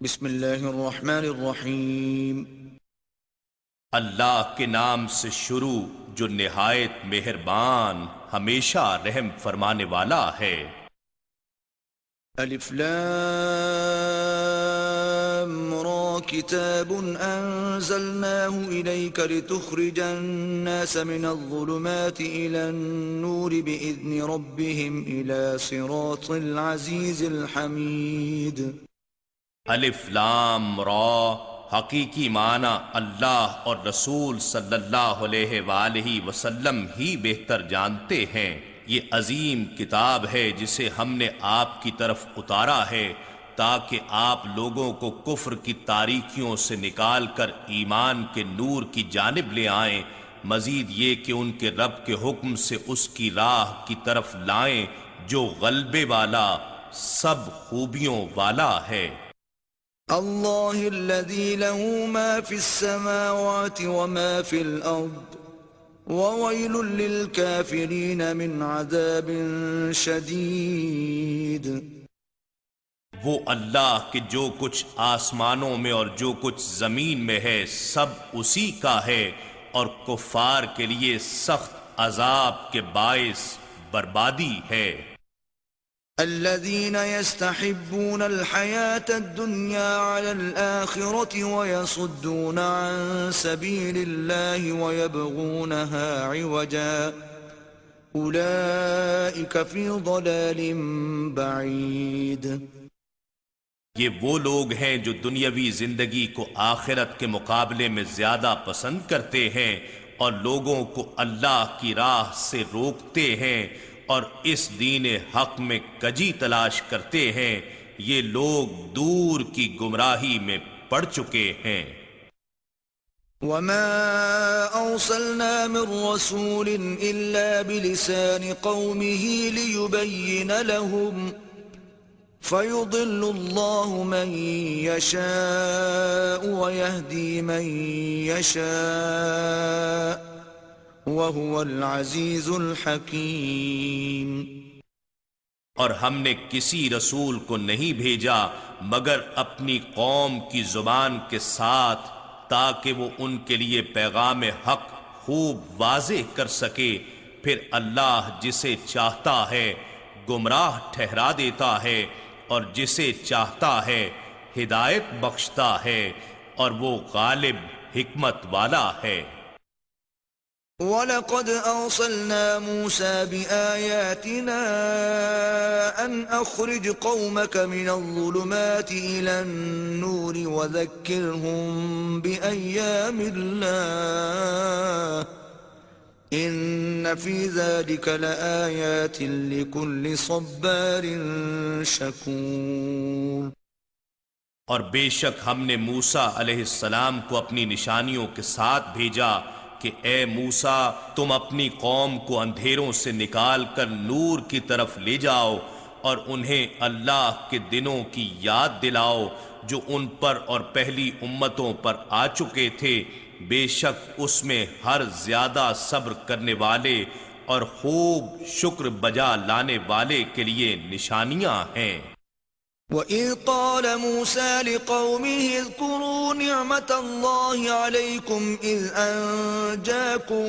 بسم اللہ الرحمن الرحیم۔ اللہ کے نام سے شروع جو نہایت مہربان ہمیشہ رحم فرمانے والا ہے۔ الف لام را کتاب انزلناه الیک لتخرج الناس من الظلمات الى النور باذن ربهم الى صراط العزیز الحمید۔ الف لام را حقیقی معنی اللہ اور رسول صلی اللہ علیہ وآلہ وسلم ہی بہتر جانتے ہیں۔ یہ عظیم کتاب ہے جسے ہم نے آپ کی طرف اتارا ہے تاکہ آپ لوگوں کو کفر کی تاریکیوں سے نکال کر ایمان کے نور کی جانب لے آئیں، مزید یہ کہ ان کے رب کے حکم سے اس کی راہ کی طرف لائیں جو غلبے والا سب خوبیوں والا ہے۔ اللہ الذي له ما في السماوات وما في الأرض وويل للكافرين من عذاب شدید۔ وہ اللہ کہ جو کچھ آسمانوں میں اور جو کچھ زمین میں ہے سب اسی کا ہے، اور کفار کے لیے سخت عذاب کے باعث بربادی ہے۔ الذين يستحبون الحياة الدنيا على الآخرة ويصدون عن سبيل الله ويبغونها عوجا أولئك في ضلال بعيد۔ یہ وہ لوگ ہیں جو دنیاوی زندگی کو آخرت کے مقابلے میں زیادہ پسند کرتے ہیں اور لوگوں کو اللہ کی راہ سے روکتے ہیں اور اس دین حق میں کجی تلاش کرتے ہیں، یہ لوگ دور کی گمراہی میں پڑ چکے ہیں۔ وما أرسلنا من رسول إلا بلسان قومه ليبين لهم فيضل الله من يشاء ويهدي من يشاء وَهُوَ الْعَزِيزُ الْحَكِيمُ۔ اور ہم نے کسی رسول کو نہیں بھیجا مگر اپنی قوم کی زبان کے ساتھ تاکہ وہ ان کے لیے پیغام حق خوب واضح کر سکے، پھر اللہ جسے چاہتا ہے گمراہ ٹھہرا دیتا ہے اور جسے چاہتا ہے ہدایت بخشتا ہے، اور وہ غالب حکمت والا ہے۔ وَلَقَدْ أَرْسَلْنَا مُوسَى بِآيَاتِنَا أَنْ أَخْرِجْ قَوْمَكَ مِنَ الظُّلُمَاتِ إِلَى النُّورِ وَذَكِّرْهُمْ بِأَيَّامِ اللَّهِ إِنَّ فِي ذَلِكَ لَآيَاتٍ لِكُلِّ صَبَّارٍ شَكُورٍ۔ اور بے شک ہم نے موسیٰ علیہ السلام کو اپنی نشانیوں کے ساتھ بھیجا کہ اے موسیٰ تم اپنی قوم کو اندھیروں سے نکال کر نور کی طرف لے جاؤ اور انہیں اللہ کے دنوں کی یاد دلاؤ جو ان پر اور پہلی امتوں پر آ چکے تھے، بے شک اس میں ہر زیادہ صبر کرنے والے اور خوب شکر بجا لانے والے کے لیے نشانیاں ہیں۔ وَإِذْ قَالَ مُوسَى لِقَوْمِهِ اذْكُرُوا نِعْمَةَ اللَّهِ عَلَيْكُمْ إِذْ أَنْجَاكُمْ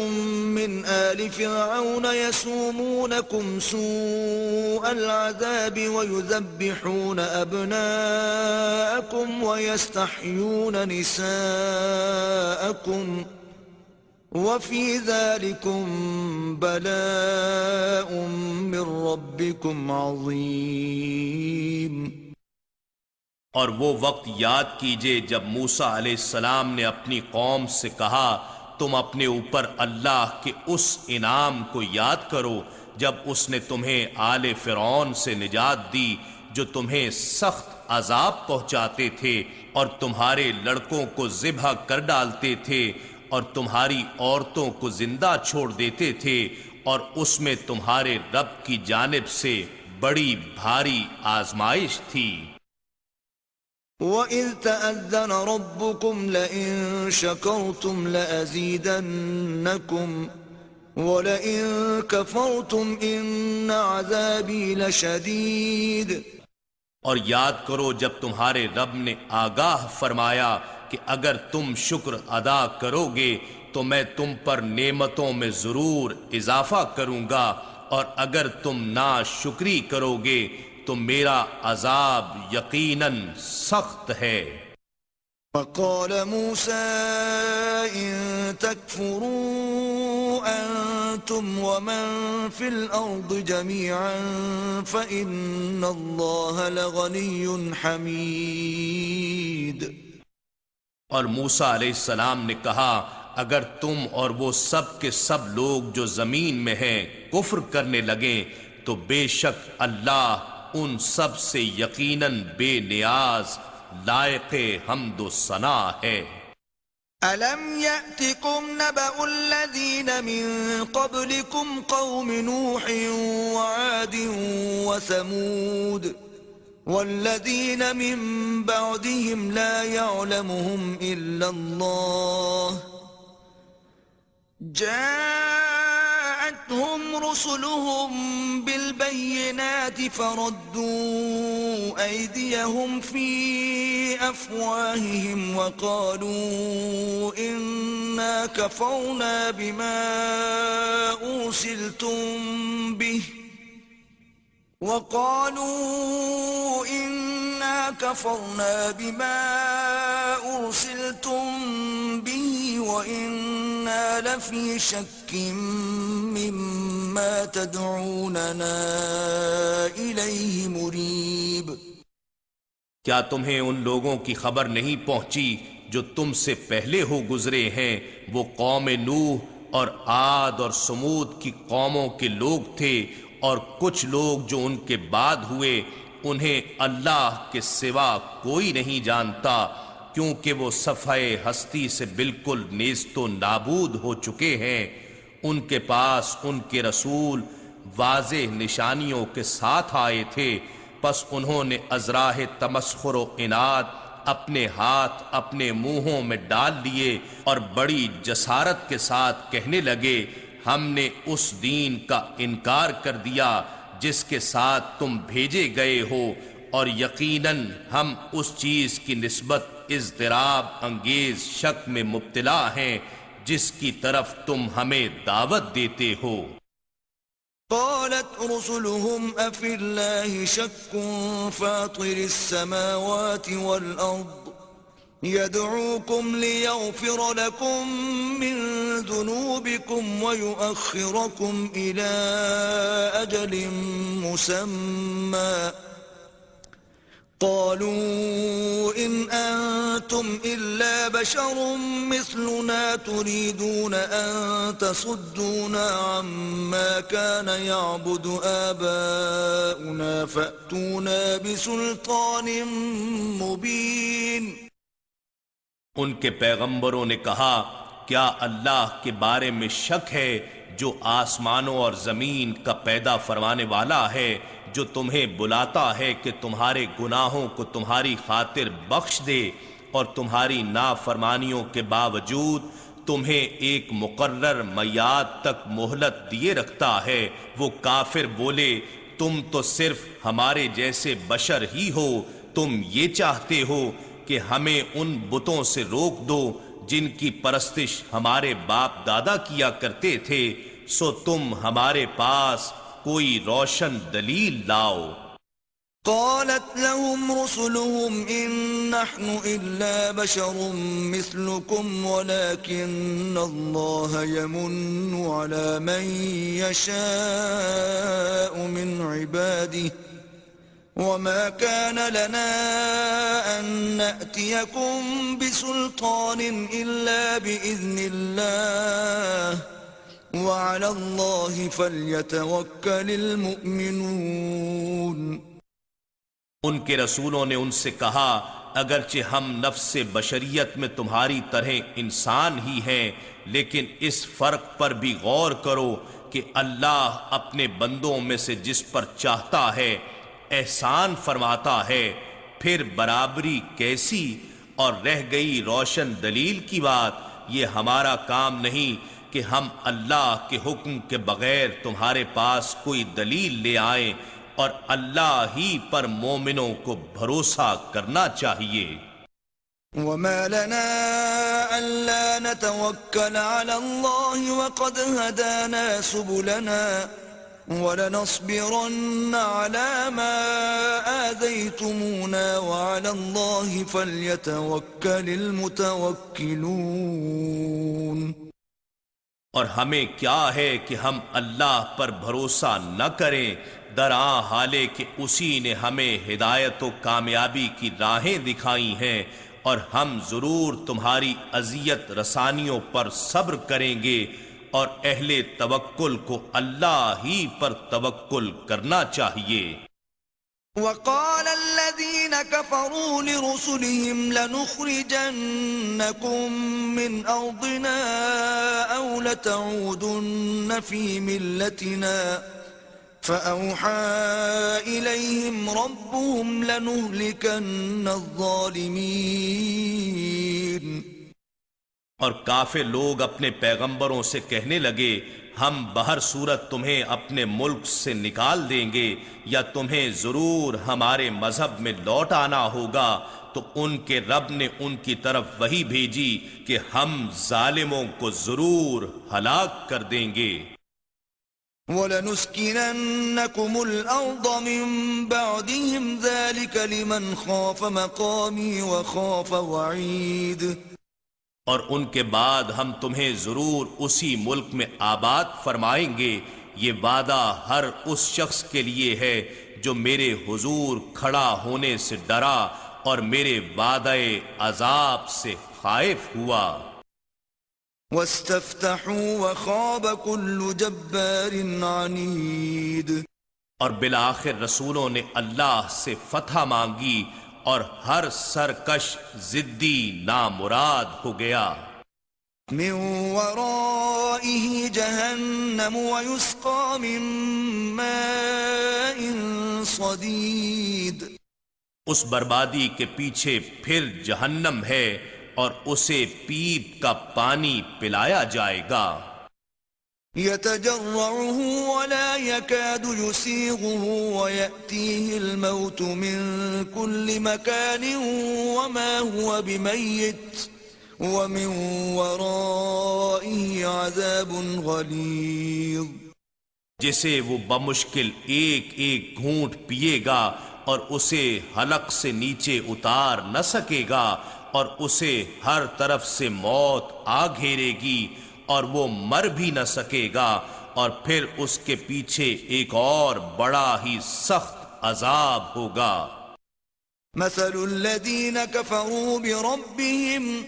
مِنْ آلِ فِرْعَوْنَ يَسُومُونَكُمْ سُوءَ الْعَذَابِ وَيُذَبِّحُونَ أَبْنَاءَكُمْ وَيَسْتَحْيُونَ نِسَاءَكُمْ وَفِي ذَلِكُمْ بَلَاءٌ مِّن رَّبِّكُمْ عَظِيمٌ۔ اور وہ وقت یاد کیجئے جب موسیٰ علیہ السلام نے اپنی قوم سے کہا تم اپنے اوپر اللہ کے اس انعام کو یاد کرو جب اس نے تمہیں آل فرعون سے نجات دی جو تمہیں سخت عذاب پہنچاتے تھے اور تمہارے لڑکوں کو ذبح کر ڈالتے تھے اور تمہاری عورتوں کو زندہ چھوڑ دیتے تھے، اور اس میں تمہارے رب کی جانب سے بڑی بھاری آزمائش تھی۔ وَإِذْ تَأَذَّنَ رَبُّكُمْ لَئِن شَكَرْتُمْ لَأَزِيدَنَّكُمْ وَلَئِن كَفَرْتُمْ إِنَّ عَذَابِي لَشَدِيدٌ۔ اور یاد کرو جب تمہارے رب نے آگاہ فرمایا کہ اگر تم شکر ادا کرو گے تو میں تم پر نعمتوں میں ضرور اضافہ کروں گا، اور اگر تم ناشکری کرو گے تو میرا عذاب یقیناً سخت ہے۔ وقال موسى إن تكفروا أنتم ومن في الأرض جميعا فإن الله لغني حميد۔ اور موسیٰ علیہ السلام نے کہا اگر تم اور وہ سب کے سب لوگ جو زمین میں ہیں کفر کرنے لگیں تو بے شک اللہ ان سب سے یقیناً بے نیاز لائق حمد و ثنا ہے۔ أَلَمْ يَأْتِكُمْ نَبَأُ الَّذِينَ مِن قَبْلِكُمْ قَوْمِ نُوحٍ وَعَادٍ وَثَمُودَ وَالَّذِينَ مِن بَعْدِهِمْ لَا يَعْلَمُهُمْ إِلَّا اللَّهُ جاءتهم رسلهم بالبينات فردوا أيديهم في أفواههم وقالوا إنا كفرنا بما أرسلتم به وَإِنَّا لَفِي شَكٍّ مِّمَّا تَدْعُونَنَا إِلَيْهِ مُرِيبٍ۔ کیا تمہیں ان لوگوں کی خبر نہیں پہنچی جو تم سے پہلے ہو گزرے ہیں؟ وہ قوم نوح اور عاد اور سمود کی قوموں کے لوگ تھے، اور کچھ لوگ جو ان کے بعد ہوئے انہیں اللہ کے سوا کوئی نہیں جانتا، کیونکہ وہ صفحہ ہستی سے بالکل نیست و نابود ہو چکے ہیں۔ ان کے پاس ان کے رسول واضح نشانیوں کے ساتھ آئے تھے، پس انہوں نے ازراہ تمسخر و عناد اپنے ہاتھ اپنے منہوں میں ڈال لیے اور بڑی جسارت کے ساتھ کہنے لگے ہم نے اس دین کا انکار کر دیا جس کے ساتھ تم بھیجے گئے ہو، اور یقیناً ہم اس چیز کی نسبت اضطراب انگیز شک میں مبتلا ہیں جس کی طرف تم ہمیں دعوت دیتے ہو۔ قالت رسلهم أفي الله شك فاطر السماوات والأرض يدعوكم ليغفر لكم من ذنوبكم ويؤخركم إلى أجل مسمى قالوا إن أنتم إلا بشر مثلنا تريدون أن تصدونا عما كان يعبد آباؤنا فأتونا بسلطان مبين۔ ان کے پیغمبروں نے کہا کیا اللہ کے بارے میں شک ہے جو آسمانوں اور زمین کا پیدا فرمانے والا ہے، جو تمہیں بلاتا ہے کہ تمہارے گناہوں کو تمہاری خاطر بخش دے اور تمہاری نافرمانیوں کے باوجود تمہیں ایک مقرر میعاد تک مہلت دیے رکھتا ہے۔ وہ کافر بولے تم تو صرف ہمارے جیسے بشر ہی ہو، تم یہ چاہتے ہو کہ ہمیں ان بتوں سے روک دو جن کی پرستش ہمارے باپ دادا کیا کرتے تھے، سو تم ہمارے پاس کوئی روشن دلیل لاؤ۔ قالت لهم رسلهم إن نحن إلا بشر مثلكم ولكن الله يمن على من يشاء من عباده وما كان لنا أن نأتيكم بسلطان إلا بإذن الله وعلى الله فليتوكل المؤمنون۔ ان کے رسولوں نے ان سے کہا اگرچہ ہم نفس بشریت میں تمہاری طرح انسان ہی ہیں، لیکن اس فرق پر بھی غور کرو کہ اللہ اپنے بندوں میں سے جس پر چاہتا ہے احسان فرماتا ہے۔ پھر برابری کیسی؟ اور رہ گئی روشن دلیل کی بات، یہ ہمارا کام نہیں کہ ہم اللہ کے حکم کے بغیر تمہارے پاس کوئی دلیل لے آئیں، اور اللہ ہی پر مومنوں کو بھروسہ کرنا چاہیے۔ وما لنا ألا نتوكل على الله وقد هدانا سبلنا ولنصبرن على ما آذيتمونا وعلى الله فليتوكل المتوكلون۔ اور ہمیں کیا ہے کہ ہم اللہ پر بھروسہ نہ کریں، درآں حالے کہ اسی نے ہمیں ہدایت و کامیابی کی راہیں دکھائی ہیں، اور ہم ضرور تمہاری اذیت رسانیوں پر صبر کریں گے، اور اہل توکل کو اللہ ہی پر توکل کرنا چاہیے۔ وقال الذين كفروا لرسلهم لنخرجنكم من أرضنا أو لتعودن في ملتنا فأوحى إليهم ربهم لنهلكن الظالمين۔ اور کافر لوگ اپنے پیغمبروں سے کہنے لگے، ہم بہر صورت تمہیں اپنے ملک سے نکال دیں گے، یا تمہیں ضرور ہمارے مذہب میں لوٹ آنا ہوگا۔ تو ان کے رب نے ان کی طرف وحی بھیجی کہ ہم ظالموں کو ضرور ہلاک کر دیں گے۔ وَلَنُسْكِنَنَّكُمُ الْأَرْضَ مِنْ بَعْدِهِمْ ذَلِكَ لِمَنْ خَافَ مَقَامِي وَخَافَ وَعِيدِ۔ اور ان کے بعد ہم تمہیں ضرور اسی ملک میں آباد فرمائیں گے، یہ وعدہ ہر اس شخص کے لیے ہے جو میرے حضور کھڑا ہونے سے ڈرا اور میرے وعدہ عذاب سے خائف ہوا۔ وَاسْتَفْتَحُوا وَخَابَ كُلُّ جَبَّارٍ عَنِيدٍ۔ اور بالآخر رسولوں نے اللہ سے فتح مانگی، اور ہر سرکش ضدی نامراد ہو گیا۔ من ورائه جهنم ويسقى من ماء صديد۔ اس بربادی کے پیچھے پھر جہنم ہے، اور اسے پیپ کا پانی پلایا جائے گا۔ يتجرعه ولا يكاد يسيغه ويأتيه الموت من كل مكان وما هو بميت ومن ورائه عذاب غليظ۔ جسے وہ بمشکل ایک ایک گھونٹ پیے گا، اور اسے حلق سے نیچے اتار نہ سکے گا، اور اسے ہر طرف سے موت آ گھیرے گی، اور وہ مر بھی نہ سکے گا، اور پھر اس کے پیچھے ایک اور بڑا ہی سخت عذاب ہوگا۔ مثل الذين كفروا بربهم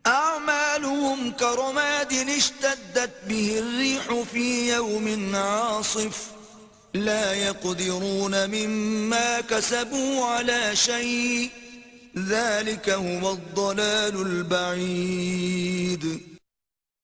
أعمالهم كرماد اشتدت به الريح في يوم عاصف لا يقدرون مما كسبوا على شيء ذلك هو الضلال البعيد۔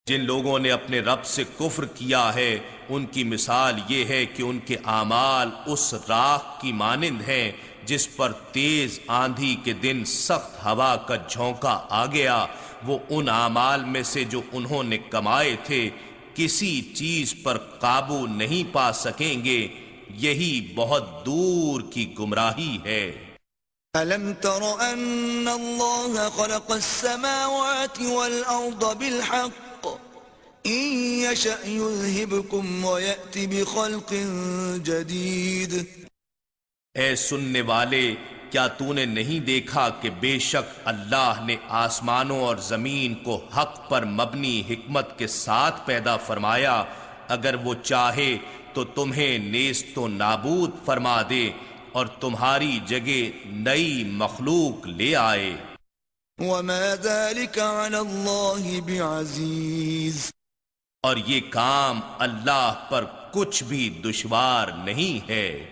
جن لوگوں نے اپنے رب سے کفر کیا ہے، ان کی مثال یہ ہے کہ ان کے اعمال اس راکھ کی مانند ہیں جس پر تیز آندھی کے دن سخت ہوا کا جھونکا آ گیا۔ وہ ان اعمال میں سے جو انہوں نے کمائے تھے کسی چیز پر قابو نہیں پا سکیں گے، یہی بہت دور کی گمراہی ہے۔ أَلَمْ تَرَ أَنَّ اللَّهَ خَلَقَ السَّمَاوَاتِ وَالْأَرْضَ بِالْحَقِّ إِن يَشَأْ يُذْهِبْكُمْ وَيَأْتِ بِخَلْقٍ جَدِيدٍ۔ اے سننے والے، کیا تو نے نہیں دیکھا کہ بے شک اللہ نے آسمانوں اور زمین کو حق پر مبنی حکمت کے ساتھ پیدا فرمایا، اگر وہ چاہے تو تمہیں نیست و نابود فرما دے اور تمہاری جگہ نئی مخلوق لے آئے۔ وَمَا ذَلِكَ عَلَى اللَّهِ بِعَزِيزٍ۔ اور یہ کام اللہ پر کچھ بھی دشوار نہیں ہے۔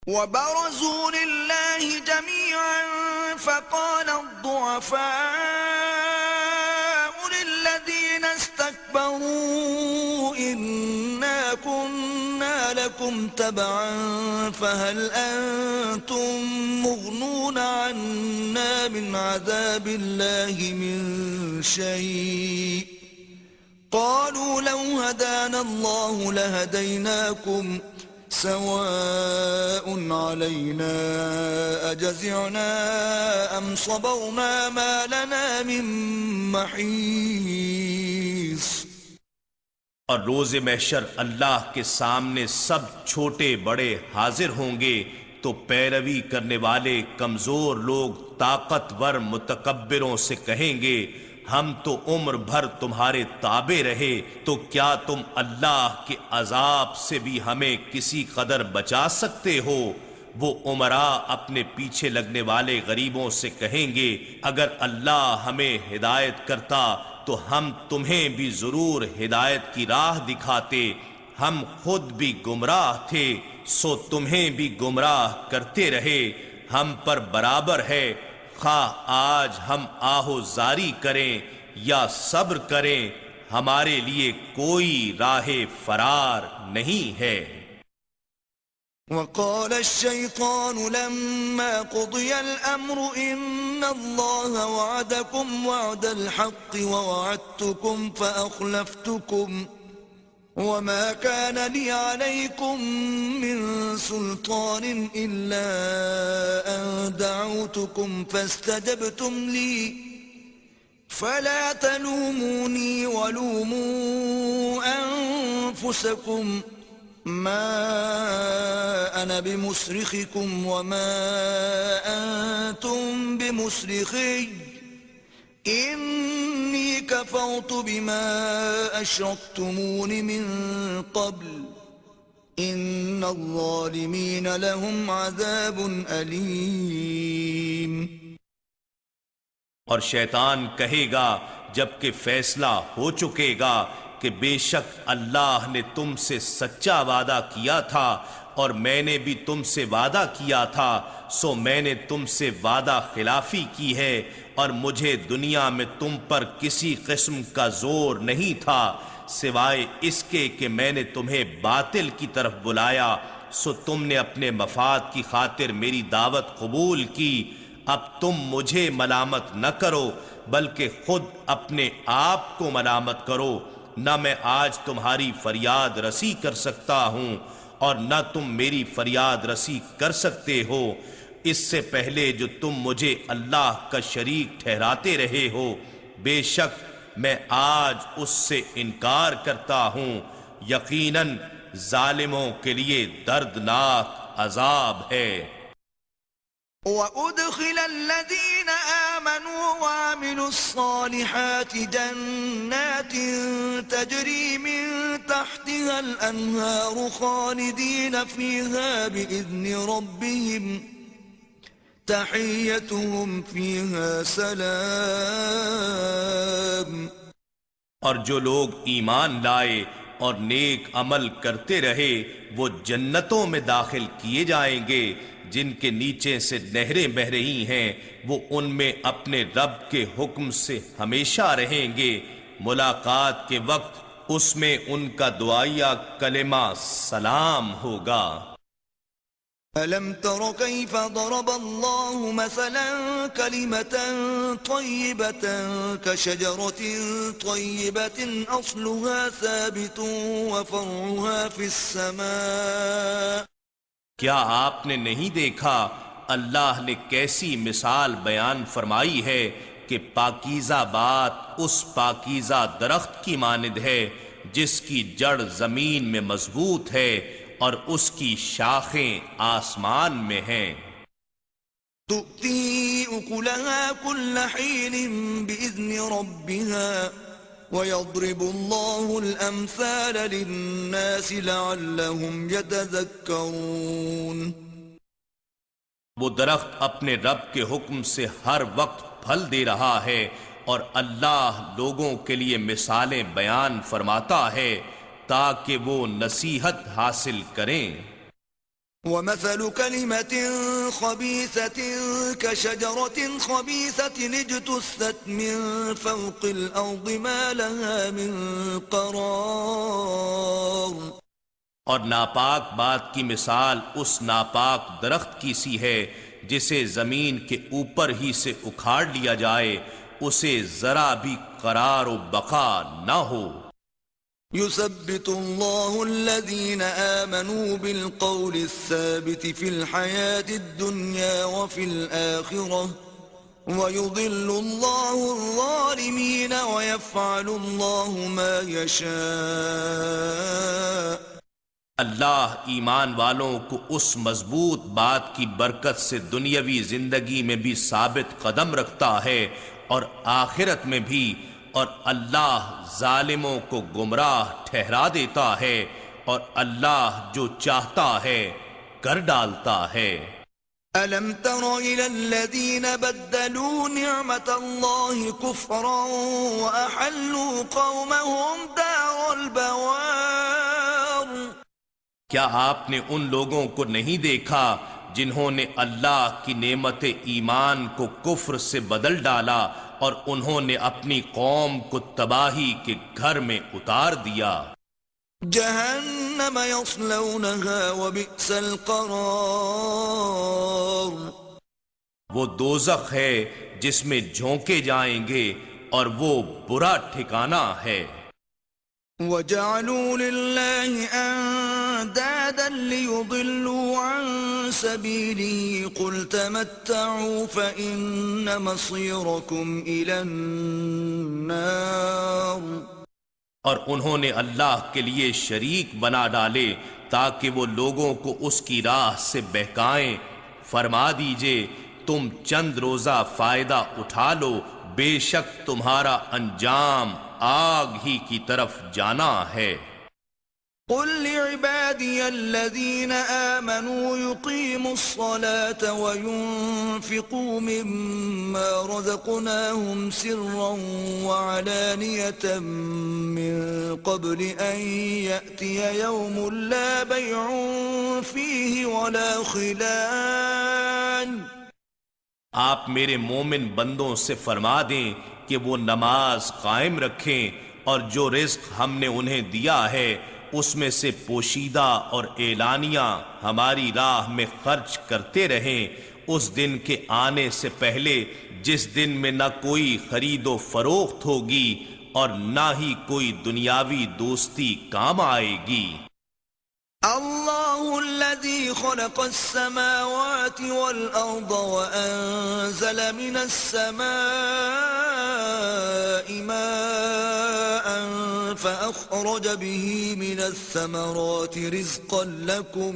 وَبَرَزُوا لِلَّهِ جَمِيعًا فَقَالَ الضُّعَفَاءُ لِلَّذِينَ اسْتَكْبَرُوا إِنَّا كُنَّا لَكُمْ تَبَعًا فَهَلْ أَنْتُمْ مُغْنُونَ عَنَّا مِنْ عَذَابِ اللَّهِ مِنْ شَيْءٍ قالوا لو هدانا الله لهديناكم سواء علينا أجزعنا أم صبرنا ما لنا من محيص. اور روز محشر اللہ کے سامنے سب چھوٹے بڑے حاضر ہوں گے تو پیروی کرنے والے کمزور لوگ طاقتور متکبروں سے کہیں گے ہم تو عمر بھر تمہارے تابع رہے تو کیا تم اللہ کے عذاب سے بھی ہمیں کسی قدر بچا سکتے ہو؟ وہ امراء اپنے پیچھے لگنے والے غریبوں سے کہیں گے اگر اللہ ہمیں ہدایت کرتا تو ہم تمہیں بھی ضرور ہدایت کی راہ دکھاتے، ہم خود بھی گمراہ تھے سو تمہیں بھی گمراہ کرتے رہے، ہم پر برابر ہے خواہ آج ہم آہو زاری کریں یا صبر کریں، ہمارے لیے کوئی راہ فرار نہیں ہے. وقال الشيطان لما قضي الأمر إن الله وعدكم وعد الحق ووعدتكم فأخلفتكم وما كان لي عليكم من سلطان إلا أن دعوتكم فاستجبتم لي فلا تلوموني ولوموا أنفسكم ما أنا بمصرخكم وما أنتم بمصرخي إني كفرت بما أشركتمون من قبل إن الظالمين لهم عذاب أليم. اور شیطان کہے گا جبکہ فیصلہ ہو چکے گا کہ بے شک اللہ نے تم سے سچا وعدہ کیا تھا اور میں نے بھی تم سے وعدہ کیا تھا سو میں نے تم سے وعدہ خلافی کی ہے اور مجھے دنیا میں تم پر کسی قسم کا زور نہیں تھا سوائے اس کے کہ میں نے تمہیں باطل کی طرف بلایا سو تم نے اپنے مفاد کی خاطر میری دعوت قبول کی. اب تم مجھے ملامت نہ کرو بلکہ خود اپنے آپ کو ملامت کرو. نہ میں آج تمہاری فریاد رسی کر سکتا ہوں اور نہ تم میری فریاد رسی کر سکتے ہو. اس سے پہلے جو تم مجھے اللہ کا شریک ٹھہراتے رہے ہو بے شک میں آج اس سے انکار کرتا ہوں. یقیناً ظالموں کے لیے دردناک عذاب ہے. وَأُدْخِلَ الَّذِينَ آمَنُوا وَعَمِلُوا الصَّالِحَاتِ جَنَّاتٍ تَجْرِي مِن تَحْتِهَا الْأَنْهَارُ خَالِدِينَ فِيهَا بِإِذْنِ رَبِّهِمْ تَحِيَّتُهُمْ فِيهَا سَلَامٌ. اور جو لوگ ایمان لائے اور نیک عمل کرتے رہے وہ جنتوں میں داخل کیے جائیں گے جن کے نیچے سے نہریں بہہ رہی ہیں وہ ان میں اپنے رب کے حکم سے ہمیشہ رہیں گے. ملاقات کے وقت اس میں ان کا دعائیہ کلمہ سلام ہوگا. أَلَمْ تَرَ كَيْفَ ضَرَبَ اللَّهُ مَثَلًا كَلِمَةً طَيِّبَةً كَشَجَرَةٍ طَيِّبَةٍ أَصْلُهَا ثَابِتٌ وَفَرْعُهَا فِي السَّمَاءِ. کیا آپ نے نہیں دیکھا اللہ نے کیسی مثال بیان فرمائی ہے کہ پاکیزہ بات اس پاکیزہ درخت کی مانند ہے جس کی جڑ زمین میں مضبوط ہے اور اس کی شاخیں آسمان میں ہیں. تُؤْتِي أُكُلَهَا كُلَّ حِينٍ بِإِذْنِ رَبِّهَا وَيَضْرِبُ اللَّهُ الْأَمْثَالَ لِلنَّاسِ لَعَلَّهُمْ يَتَذَكَّرُونَ. وہ درخت اپنے رب کے حکم سے ہر وقت پھل دے رہا ہے اور اللہ لوگوں کے لیے مثالیں بیان فرماتا ہے تاکہ وہ نصیحت حاصل کریں. وَمَثَلُ كَلِمَةٍ خَبِيثَةٍ كَشَجَرَةٍ خَبِيثَةٍ اجْتُثَّتْ مِنْ فَوْقِ الْأَرْضِ مَا لَهَا مِنْ قَرَارٍ. اور ناپاک بات کی مثال اس ناپاک درخت کی سی ہے جسے زمین کے اوپر ہی سے اکھاڑ لیا جائے اسے ذرا بھی قرار و بقا نہ ہو. يثبت الله الذين آمنوا بالقول الثابت في الحياة الدنيا وفي الآخرة ويضل الله الظالمين ويفعل الله ما يشاء. اللہ ایمان والوں کو اس مضبوط بات کی برکت سے دنیاوی زندگی میں بھی ثابت قدم رکھتا ہے اور آخرت میں بھی، اور اللہ ظالموں کو گمراہ ٹھہرا دیتا ہے، اور اللہ جو چاہتا ہے کر ڈالتا ہے۔ أَلَمْ تَرَ إِلَى الَّذِينَ بَدَّلُوا نِعْمَةَ اللَّهِ كُفْرًا وَأَحَلُّوا قَوْمَهُمْ دَارَ الْبَوَارِ۔ کیا آپ نے ان لوگوں کو نہیں دیکھا جنہوں نے اللہ کی نعمت ایمان کو کفر سے بدل ڈالا اور انہوں نے اپنی قوم کو تباہی کے گھر میں اتار دیا؟ جہنم یصلونها وبئس القرار۔ وہ دوزخ ہے جس میں جھونکے جائیں گے اور وہ برا ٹھکانہ ہے۔ وَجَعَلُوا لِلَّهِ أَندَادًا لِيُضِلُّوا عَن سَبِيلِهِ قُلْ تَمَتَّعُوا فَإِنَّ مَصِيرَكُمْ إِلَى النَّارِ۔ اور انہوں نے اللہ کے لیے شریک بنا ڈالے تاکہ وہ لوگوں کو اس کی راہ سے بہکائیں۔ فرما دیجئے تم چند روزہ فائدہ اٹھا لو، بے شک تمہارا انجام آگ ہی کی طرف جانا ہے۔ قل لعبادي الذين آمنوا يقيموا الصلاة وينفقوا مما رزقناهم سرا وعلانية من قبل أن يأتي يوم لا بيع فيه ولا خلال۔ آپ میرے مومن بندوں سے فرما دیں کہ وہ نماز قائم رکھیں اور جو رزق ہم نے انہیں دیا ہے اس میں سے پوشیدہ اور اعلانیہ ہماری راہ میں خرچ کرتے رہیں، اس دن کے آنے سے پہلے جس دن میں نہ کوئی خرید و فروخت ہوگی اور نہ ہی کوئی دنیاوی دوستی کام آئے گی۔ الله الذي خلق السماوات والأرض وأنزل من السماء ماء فأخرج به من الثمرات رزقا لكم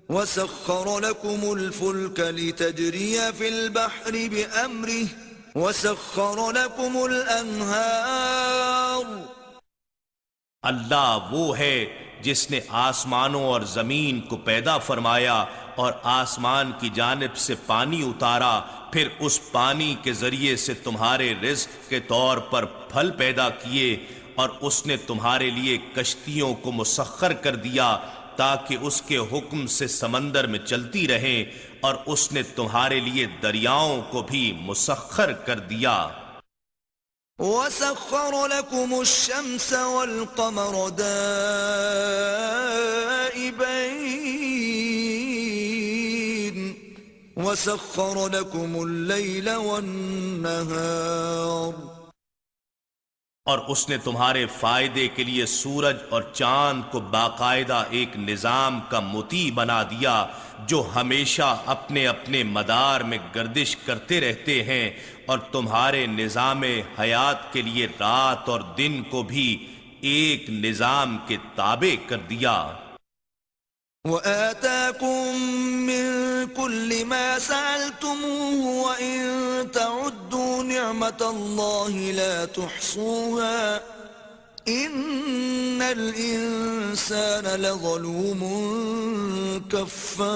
وسخر لكم الفلك لتجري في البحر بأمره وسخر لكم الأنهار۔ اللہ وہ ہے جس نے آسمانوں اور زمین کو پیدا فرمایا اور آسمان کی جانب سے پانی اتارا، پھر اس پانی کے ذریعے سے تمہارے رزق کے طور پر پھل پیدا کیے، اور اس نے تمہارے لیے کشتیوں کو مسخر کر دیا تاکہ اس کے حکم سے سمندر میں چلتی رہیں، اور اس نے تمہارے لیے دریاؤں کو بھی مسخر کر دیا۔ وَسَخَّرَ لَكُمُ الشَّمْسَ وَالْقَمَرَ دَائِبَيْنِ وَسَخَّرَ لَكُمُ اللَّيْلَ وَالنَّهَارَ۔ اور اس نے تمہارے فائدے کے لیے سورج اور چاند کو باقاعدہ ایک نظام کا مطیع بنا دیا جو ہمیشہ اپنے اپنے مدار میں گردش کرتے رہتے ہیں، اور تمہارے نظام حیات کے لیے رات اور دن کو بھی ایک نظام کے تابع کر دیا۔ وَآتَاكُم مِّن كُلِّ مَا سَأَلْتُمُوهُ وَإِن تَعُدُّوا نِعْمَةَ اللَّهِ لَا تُحْصُوهَا إِنَّ الْإِنسَانَ لَظَلُومٌ كَفَّارٌ۔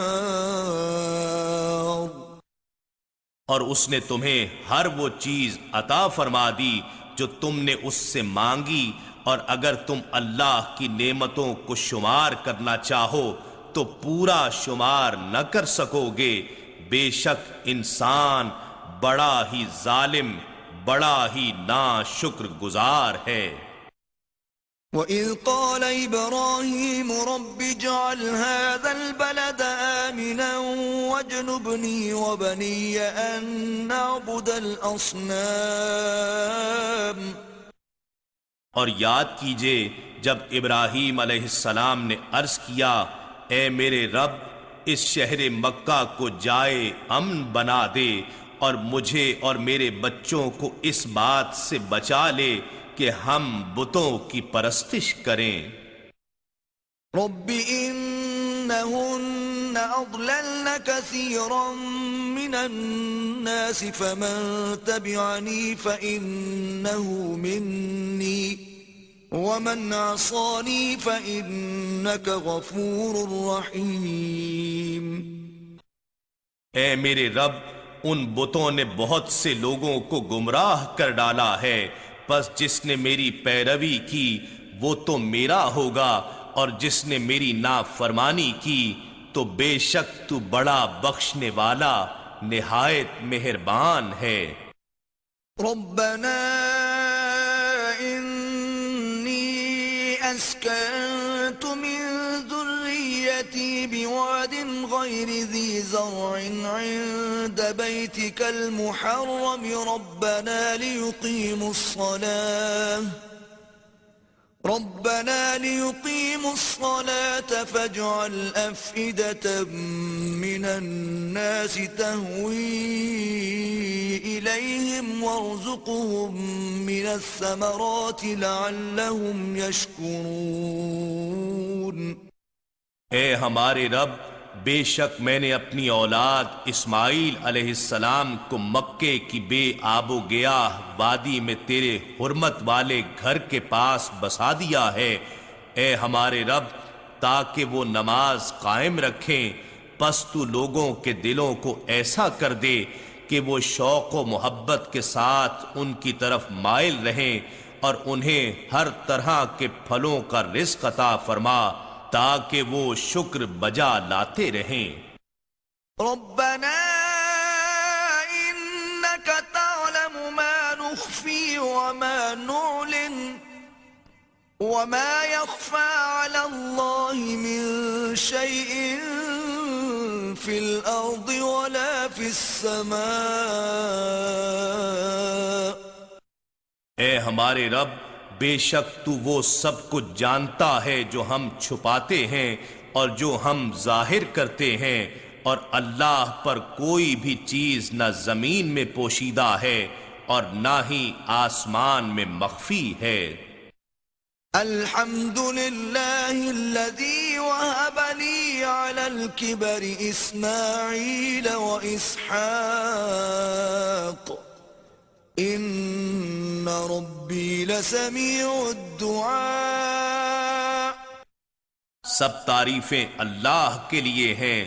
اور اس نے تمہیں ہر وہ چیز عطا فرما دی جو تم نے اس سے مانگی، اور اگر تم اللہ کی نعمتوں کو شمار کرنا چاہو تو پورا شمار نہ کر سکو گے، بے شک انسان بڑا ہی ظالم، بڑا ہی ناشکر گزار ہے۔ وَإِذْ قَالَ إِبْرَاهِيمُ رَبِّ اجْعَلْ هَذَا الْبَلَدَ آمِنًا وَاجْنُبْنِي وَبَنِيَّ أَن نَّعْبُدَ الْأَصْنَامَ۔ اور یاد کیجئے جب ابراہیم علیہ السلام نے عرض کیا اے میرے رب اس شہر مکہ کو جائے امن بنا دے اور مجھے اور میرے بچوں کو اس بات سے بچا لے کہ ہم بتوں کی پرستش کریں۔ رب إنهن أضللن كثيرا من الناس فمن تبعني فإنه مني ومن عصاني فإنك غفور رحيم۔ اے میرے رب ان بتوں نے بہت سے لوگوں کو گمراہ کر ڈالا ہے، پس جس نے میری پیروی کی وہ تو میرا ہوگا، اور جس نے میری نافرمانی کی تو بے شک تو بڑا بخشنے والا نہایت مہربان ہے۔ ربنا إني أسكنت من ذريتي بواد غير ذي زرع عند بيتك المحرم ربنا ليقيموا الصلاة فاجعل أفئدة من الناس تهوي إليهم وارزقهم من الثمرات لعلهم يشكرون۔ اے ہمارے رب بے شک میں نے اپنی اولاد اسماعیل علیہ السلام کو مکے کی بے آب و گیاہ وادی میں تیرے حرمت والے گھر کے پاس بسا دیا ہے، اے ہمارے رب تاکہ وہ نماز قائم رکھیں، پس تو لوگوں کے دلوں کو ایسا کر دے کہ وہ شوق و محبت کے ساتھ ان کی طرف مائل رہیں اور انہیں ہر طرح کے پھلوں کا رزق عطا فرما تاکہ وہ شکر بجا لاتے رہیں۔ ربنا إنك تعلم ما نخفي وما نعلن وما يخفى على الله من شيء في الأرض ولا في السماء۔ اے ہمارے رب بے شک تو وہ سب کچھ جانتا ہے جو ہم چھپاتے ہیں اور جو ہم ظاہر کرتے ہیں، اور اللہ پر کوئی بھی چیز نہ زمین میں پوشیدہ ہے اور نہ ہی آسمان میں مخفی ہے۔ الحمد لله الذي وهب لي على الكبر إسماعيل وإسحاق إن ربي لسميع الدعاء۔ سب تعریفیں اللہ کے لیے ہیں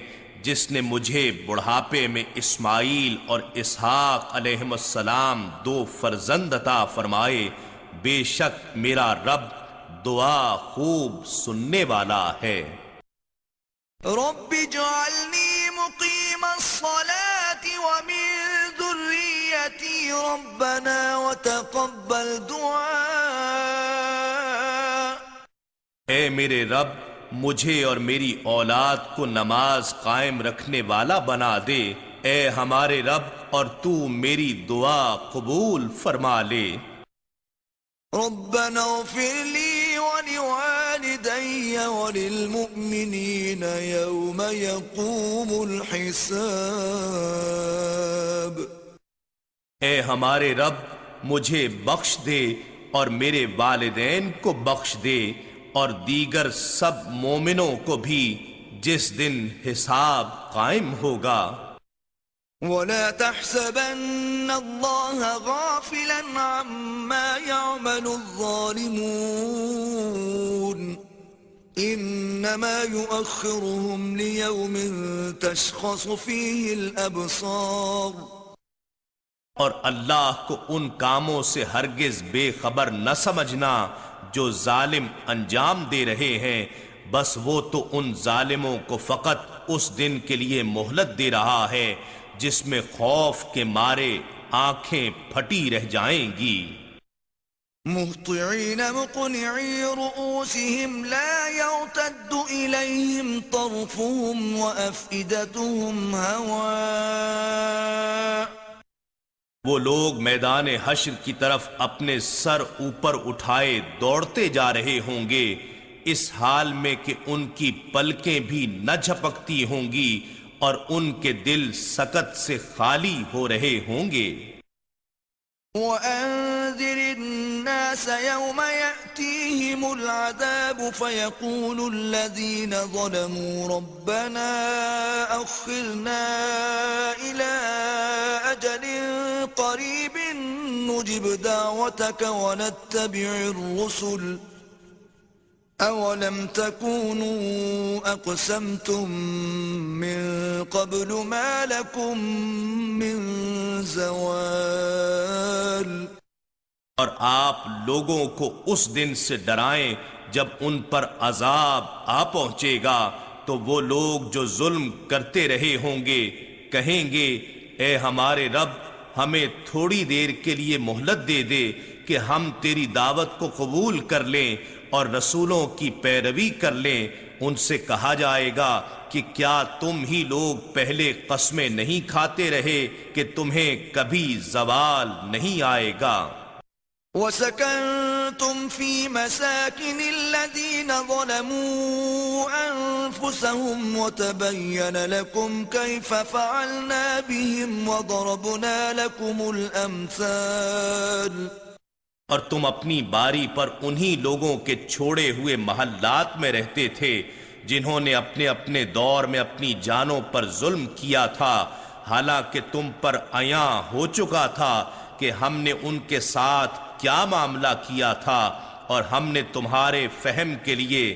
جس نے مجھے بڑھاپے میں اسماعیل اور اسحاق علیہم السلام دو فرزند عطا فرمائے، بے شک میرا رب دعا خوب سننے والا ہے۔ رب اجعلني مقيم الصلاة ومن ذريتي ربنا وتقبل دعاء۔ اے میرے رب مجھے اور میری اولاد کو نماز قائم رکھنے والا بنا دے، اے ہمارے رب اور تو میری دعا قبول فرما لے۔ ربنا اغفر لي ولوالدي وللمؤمنين يوم يقوم الحساب۔ اے ہمارے رب مجھے بخش دے اور میرے والدین کو بخش دے اور دیگر سب مومنوں کو بھی جس دن حساب قائم ہوگا۔ ولا تحسبن الله غافلا عما يعمل الظالمون انما يؤخرهم ليوم تشخص فيه الابصار۔ اور اللہ کو ان کاموں سے ہرگز بے خبر نہ سمجھنا جو ظالم انجام دے رہے ہیں، بس وہ تو ان ظالموں کو فقط اس دن کے لیے مہلت دے رہا ہے جس میں خوف کے مارے آنکھیں پھٹی رہ جائیں گی۔ مہطعین مقنعی رؤوسهم لا يرتد إليهم طرفهم وأفئدتهم هواء۔ وہ لوگ میدان حشر کی طرف اپنے سر اوپر اٹھائے دوڑتے جا رہے ہوں گے، اس حال میں کہ ان کی پلکیں بھی نہ جھپکتی ہوں گی اور ان کے دل سکت سے خالی ہو رہے ہوں گے۔ وَأَنذِرِ النَّاسَ يَوْمَ يَأْتِيهِمُ الْعَذَابُ فَيَقُولُ الَّذِينَ ظَلَمُوا رَبَّنَا أَخِّرْنَا إِلَىٰ أَجَلٍ قَرِيبٍ نُّجِبْ دَعْوَتَكَ وَنَتَّبِعِ الرُّسُلَ أَوَلَمْ تَكُونُوا أَقْسَمْتُم مِّن قَبْلُ مَا لَكُم مِّن زَوَالٍ۔ اور آپ لوگوں کو اس دن سے ڈرائیں جب ان پر عذاب آ پہنچے گا تو وہ لوگ جو ظلم کرتے رہے ہوں گے کہیں گے، اے ہمارے رب، ہمیں تھوڑی دیر کے لیے مہلت دے دے کہ ہم تیری دعوت کو قبول کر لیں اور رسولوں کی پیروی کر لیں۔ ان سے کہا جائے گا کہ کیا تم ہی لوگ پہلے قسمیں نہیں کھاتے رہے کہ تمہیں کبھی زوال نہیں آئے گا؟ وَسَكَنْتُمْ فِي مَسَاكِنِ الَّذِينَ ظَلَمُوا أَنفُسَهُمْ وَتَبَيَّنَ لَكُمْ كَيْفَ فَعَلْنَا بِهِمْ وَضَرَبْنَا لَكُمُ الْأَمْثَالَ۔ اور تم اپنی باری پر انہی لوگوں کے چھوڑے ہوئے محلات میں رہتے تھے جنہوں نے اپنے اپنے دور میں اپنی جانوں پر ظلم کیا تھا، حالانکہ تم پر عیاں ہو چکا تھا کہ ہم نے ان کے ساتھ کیا معاملہ کیا تھا، اور ہم نے تمہارے فہم کے لیے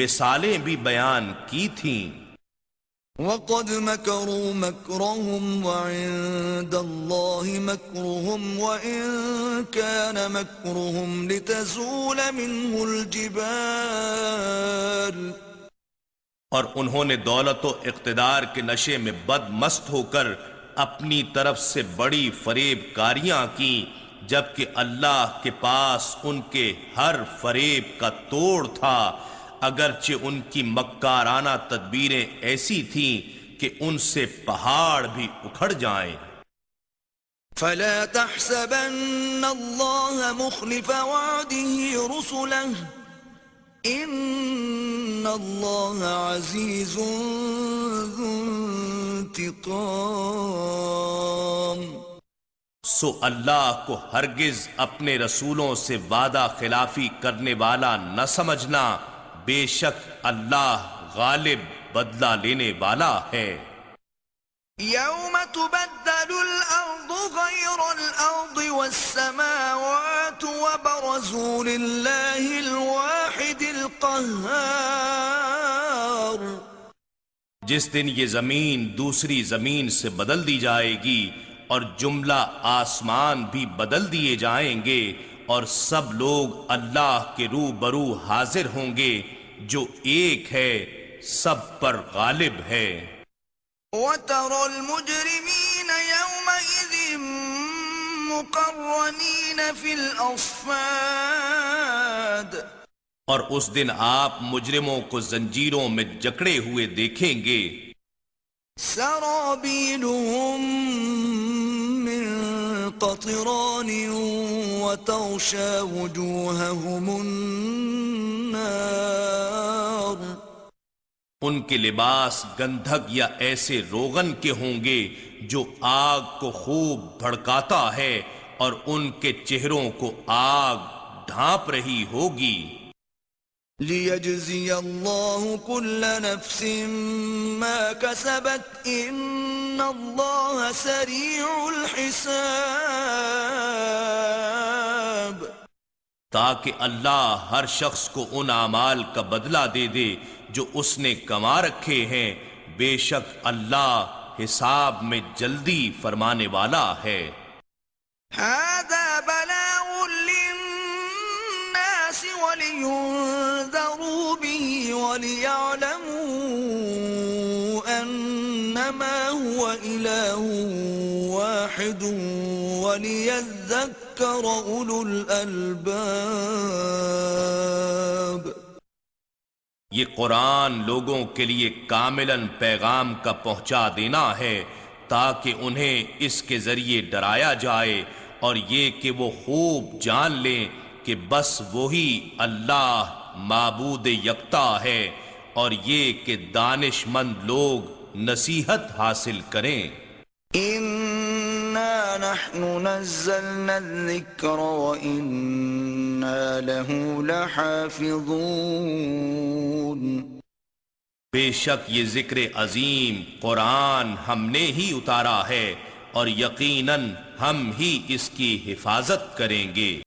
مثالیں بھی بیان کی تھیں۔ وَقَدْ مَكَرُوا مَكْرَهُمْ وَعِندَ اللَّهِ مَكْرُهُمْ وَإِن كَانَ مَكْرُهُمْ لِتَزُولَ مِنْهُ الْجِبَالُ۔ اور انہوں نے دولت و اقتدار کے نشے میں بد مست ہو کر اپنی طرف سے بڑی فریب کاریاں کی، جبکہ اللہ کے پاس ان کے ہر فریب کا توڑ تھا، اگرچہ ان کی مکارانہ تدبیریں ایسی تھیں کہ ان سے پہاڑ بھی اکھڑ جائیں۔ فَلَا تَحْسَبَنَّ اللَّهَ مُخْلِفَ وَعْدِهِ رُسُلَهُ إِنَّ اللَّهَ عَزِيزٌ ذُو انتقام۔ سو اللہ کو ہرگز اپنے رسولوں سے وعدہ خلافی کرنے والا نہ سمجھنا، بے شک اللہ غالب بدلہ لینے والا ہے۔ يَوْمَ تُبَدَّلُ الْأَرْضُ غَيْرَ الْأَرْضِ وَالسَّمَاوَاتُ وَبَرَزُوا لِلَّهِ الْوَاحِدِ الْقَهَّارِ۔ جس دن یہ زمین دوسری زمین سے بدل دی جائے گی اور جملہ آسمان بھی بدل دیے جائیں گے، اور سب لوگ اللہ کے روبرو حاضر ہوں گے جو ایک ہے، سب پر غالب ہے۔ وَتَرَى الْمُجْرِمِينَ يَوْمَئِذٍ مُقَرَّنِينَ فِي الْأَصْفَادِ۔ اور اس دن آپ مجرموں کو زنجیروں میں جکڑے ہوئے دیکھیں گے۔ سَرَابِيلُهُم مِّن قَطِرَانٍ وَتَغْشَىٰ وُجُوهَهُمُ النَّارُ۔ ان کے لباس گندھک یا ایسے روغن کے ہوں گے جو آگ کو خوب بھڑکاتا ہے، اور ان کے چہروں کو آگ ڈھانپ رہی ہوگی۔ لِيَجْزِيَ اللَّهُ كُلَّ نَفْسٍ مَّا كَسَبَتْ إِنَّ اللَّهَ سَرِيعُ الْحِسَابِ۔ تاکہ اللہ ہر شخص کو ان اعمال کا بدلہ دے دے جو اس نے کما رکھے ہیں، بے شک اللہ حساب میں جلدی فرمانے والا ہے۔ هَذَا بَلَاغٌ لِلنَّاسِ وَلِيُنذَرُوا بِهِ وَلِيَعْلَمُوا أَنَّمَا هُوَ إِلَٰهٌ وَاحِدٌ وَلِيَذَّكَّرَ أُولُو الْأَلْبَابِ۔ یہ قرآن لوگوں کے لیے کاملاً پیغام کا پہنچا دینا ہے تاکہ انہیں اس کے ذریعے ڈرایا جائے اور یہ کہ وہ خوب جان لیں کہ بس وہی اللہ معبود یکتا ہے، اور یہ کہ دانش مند لوگ نصیحت حاصل کریں۔ إنا نحن نزلنا الذكر وإنا له لحافظون۔ بے شک یہ ذکر عظیم قرآن ہم نے ہی اتارا ہے اور یقیناً ہم ہی اس کی حفاظت کریں گے۔